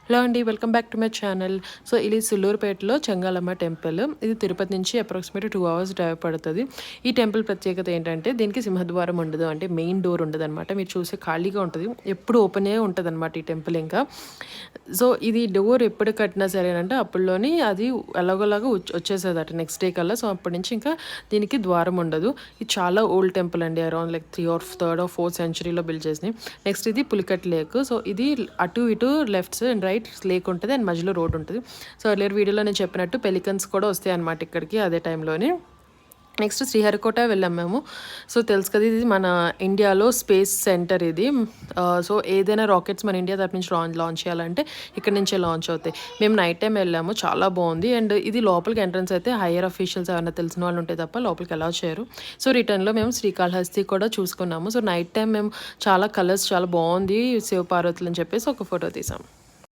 Hello అండి, welcome back to my channel. So ఇది సుల్లూరుపేటలో Chengalamma temple. ఇది తిరుపతి నుంచి అప్రాక్సిమేట్ 2 అవర్స్ డ్రైవ్ పడుతుంది. ఈ టెంపుల్ ప్రత్యేకత ఏంటంటే దీనికి సింహద్వారం ఉండదు, అంటే మెయిన్ డోర్ ఉండదు అనమాట. మీరు చూసే ఖాళీగా ఉంటుంది, ఎప్పుడు ఓపెనే ఉంటుంది అనమాట ఈ టెంపుల్. ఇంకా సో ఇది డోర్ ఎప్పుడు కట్టినా సరేనంటే అప్పుడులోని అది ఎలాగోలాగా వచ్చేసేది అట నెక్స్ట్ డే కల్లా. సో అప్పటి నుంచి ఇంకా దీనికి ద్వారం ఉండదు. ఇది చాలా ఓల్డ్ టెంపుల్ అండి, around like 3rd or 4th సెంచరీలో బిల్డ్ చేసినాయి. నెక్స్ట్ ఇది పులికట్ లేక్. సో ఇది అటు ఇటు లెఫ్ట్ అండ్ రైట్ లేక్ ఉంటుంది అండ్ మధ్యలో రోడ్ ఉంటుంది. సో ఎర్లియర్ వీడియోలో నేను చెప్పినట్టు పెలికన్స్ కూడా వస్తాయి అన్నమాట ఇక్కడికి అదే టైంలోనే. నెక్స్ట్ శ్రీహరికోట వెళ్ళాం మేము. సో తెలుసు కదా, ఇది మన ఇండియాలో స్పేస్ సెంటర్ ఇది. సో ఏదైనా రాకెట్స్ మన ఇండియా తరపు నుంచి లాంచ్ చేయాలంటే ఇక్కడ నుంచే లాంచ్ అవుతాయి. మేము నైట్ టైం వెళ్ళాము, చాలా బాగుంది. అండ్ ఇది లోపలికి ఎంట్రన్స్ అయితే హైయర్ అఫీషియల్స్ ఎవరైనా తెలిసిన వాళ్ళు ఉంటే తప్ప లోపలికి అలౌ చేయరు. సో రిటర్న్లో మేము శ్రీకాళహస్తి కూడా చూసుకున్నాము. సో నైట్ టైం మేము చాలా కలర్స్ చాలా బాగుంది శివపార్వతులు అని చెప్పేసి ఒక ఫోటో తీసాం.